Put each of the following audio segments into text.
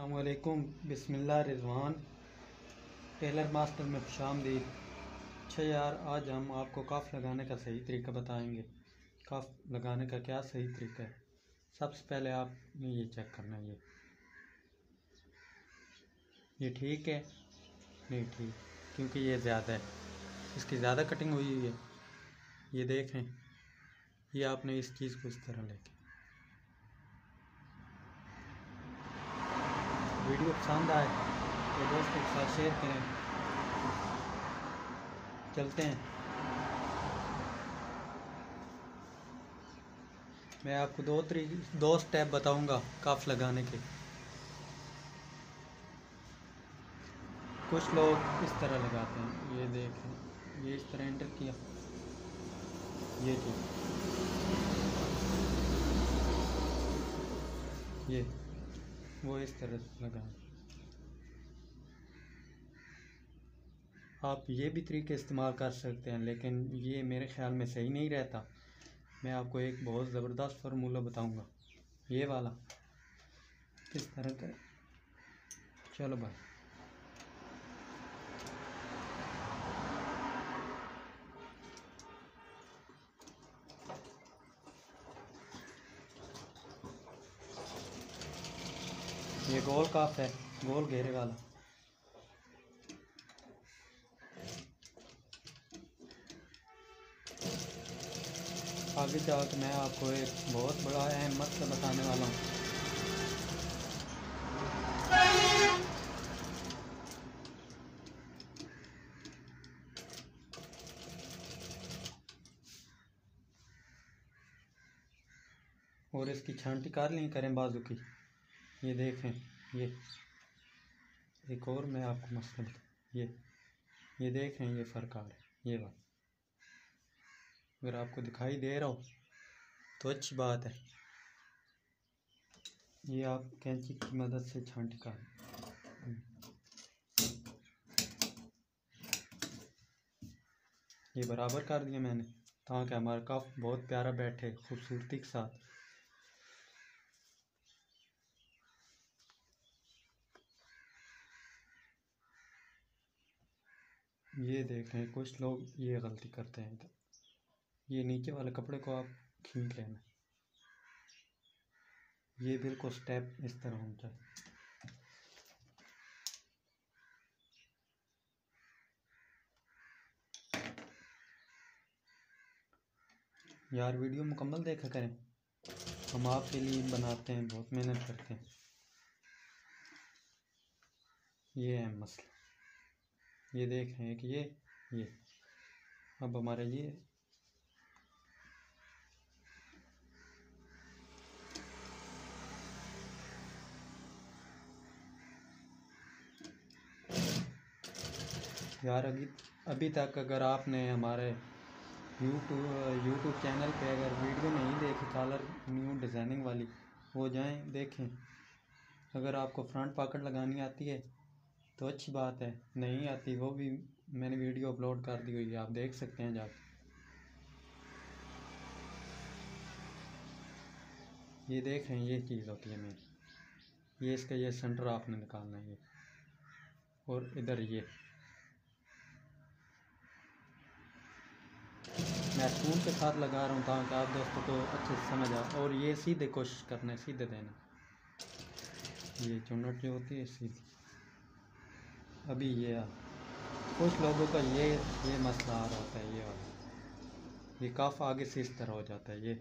अस्सलामुअलैकुम। बिस्मिल्लाह Rizwan tailor master में खुशामदीद। अच्छा यार, आज हम आपको काफ लगाने का सही तरीका बताएंगे। काफ लगाने का क्या सही तरीका है, सबसे पहले आपने ये चेक करना है। ये ठीक है? नहीं ठीक, क्योंकि ये ज़्यादा है, इसकी ज़्यादा कटिंग हुई है। ये देखें, ये आपने इस चीज़ को इस तरह लेके, वीडियो पसंद आए तो दोस्तों के साथ शेयर करें। चलते हैं, मैं आपको दो स्टेप बताऊंगा काफ लगाने के। कुछ लोग इस तरह लगाते हैं, ये देखें, ये इस तरह एंटर किया, ये ठीक, ये वो इस तरह लगाएं। आप ये भी तरीके इस्तेमाल कर सकते हैं, लेकिन ये मेरे ख्याल में सही नहीं रहता। मैं आपको एक बहुत ज़बरदस्त फार्मूला बताऊंगा, ये वाला किस तरह करें। चलो भाई, ये गोल काफ है, गोल घेरे वाला। आगे जाकर मैं आपको एक बहुत बड़ा अहम मसला बताने वाला हूँ। और इसकी छांटी कारलिंग करें बाजू की। ये देखें, ये एक और मैं आपको मसला बता, ये देखें, ये फ़र्क आ रहा है। ये बात अगर आपको दिखाई दे रहा हो तो अच्छी बात है। ये आप कैंची की मदद से छांटी कर, ये बराबर कर दिया मैंने, ताकि हमारा कफ बहुत प्यारा बैठे खूबसूरती के साथ। ये देखें, कुछ लोग ये गलती करते हैं, तो ये नीचे वाले कपड़े को आप खींच लेना, ये बिल्कुल स्टेप इस तरह होना चाहिए। यार वीडियो मुकम्मल देखा करें, हम आपके लिए बनाते हैं, बहुत मेहनत करते हैं। ये है मसला, ये देखें कि ये अब हमारा ये यार, अभी तक अगर आपने हमारे यूट्यूब चैनल पे अगर वीडियो नहीं देखी कॉलर न्यू डिज़ाइनिंग वाली, वो जाएं देखें। अगर आपको फ्रंट पॉकेट लगानी आती है तो अच्छी बात है, नहीं आती वो भी मैंने वीडियो अपलोड कर दी हुई है, आप देख सकते हैं जाकर। ये देख रहे हैं, ये चीज़ होती है मेरी, ये इसका ये सेंटर आपने निकालना है, ये और इधर ये मैं स्पून के साथ लगा रहा हूँ ताकि आप दोस्तों को अच्छे से समझ आए। और ये सीधे कोशिश करना है, सीधे देना, ये चुन्नट जो होती है सीधी। अभी ये कुछ लोगों का ये मसला आ रहा होता है, ये वाला, ये काफ़ आगे से इस तरह हो जाता है, ये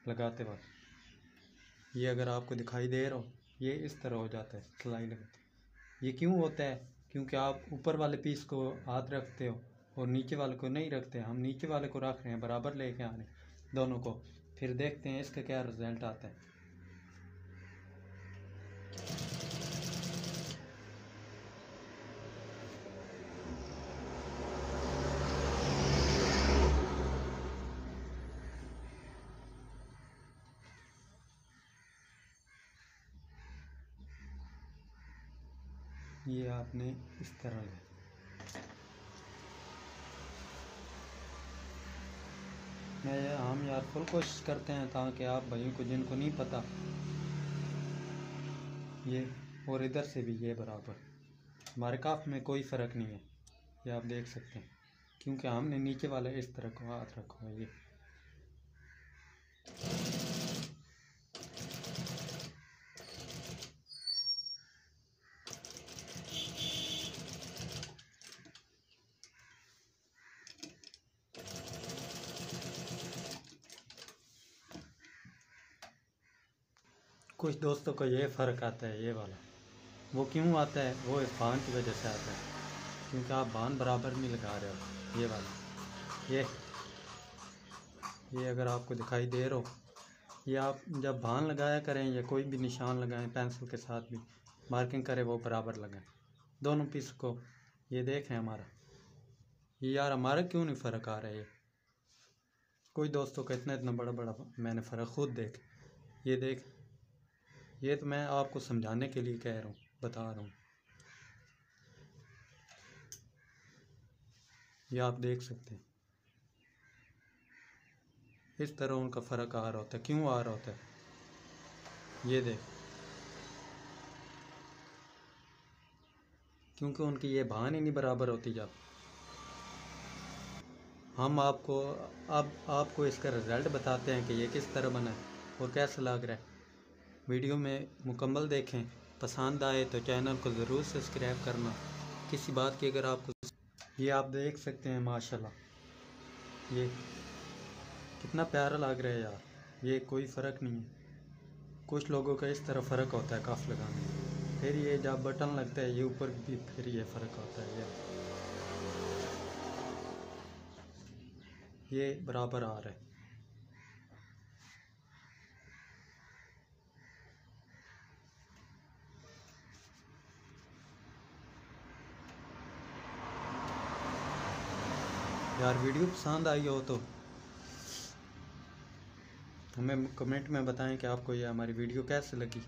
लगाते वक्त ये अगर आपको दिखाई दे रहा हो, ये इस तरह हो जाता है सिलाई लगाते। ये क्यों होता है? क्योंकि आप ऊपर वाले पीस को हाथ रखते हो और नीचे वाले को नहीं रखते। हम नीचे वाले को रख रहे हैं, बराबर लेके आ रहे हैं दोनों को, फिर देखते हैं इसका क्या रिजल्ट आता है। ये आपने इस तरह ले, हम यार फुल कोशिश करते हैं ताकि आप भाइयों को जिनको नहीं पता, ये और इधर से भी ये बराबर। हमारे काफ में कोई फ़र्क नहीं है, ये आप देख सकते हैं, क्योंकि हमने नीचे वाला इस तरह को हाथ रखा है। ये कुछ दोस्तों को ये फ़र्क आता है, ये वाला। वो क्यों आता है? वो इस बान की वजह से आता है, क्योंकि आप बान बराबर नहीं लगा रहे हो। ये वाला, ये अगर आपको दिखाई दे रहा हो, ये आप जब बान लगाया करें या कोई भी निशान लगाएं पेंसिल के साथ भी मार्किंग करें, वो बराबर लगाएं दोनों पीस को। ये देखें हमारा, ये यार हमारा क्यों नहीं फ़र्क आ रहा है? कोई दोस्तों का इतना बड़ा बड़ा मैंने फ़र्क खुद देख, ये देख, ये तो मैं आपको समझाने के लिए कह रहा हूँ, बता रहा हूँ। ये आप देख सकते हैं, इस तरह उनका फ़र्क आ रहा होता है। क्यों आ रहा होता है? ये देख, क्योंकि उनकी ये बान ही नहीं बराबर होती। जब हम आपको अब आपको इसका रिज़ल्ट बताते हैं कि ये किस तरह बना है और कैसा लग रहा है। वीडियो में मुकम्मल देखें, पसंद आए तो चैनल को ज़रूर सब्सक्राइब करना। किसी बात की अगर आपको, ये आप देख सकते हैं माशाल्लाह, ये कितना प्यारा लग रहा है यार। ये कोई फ़र्क नहीं है। कुछ लोगों का इस तरह फ़र्क होता है काफ लगाने में, फिर ये जब बटन लगता है ये ऊपर भी फिर ये फ़र्क होता है। ये बराबर आ रहा है। यार वीडियो पसंद आई हो तो हमें कमेंट में बताएं कि आपको ये हमारी वीडियो कैसे लगी।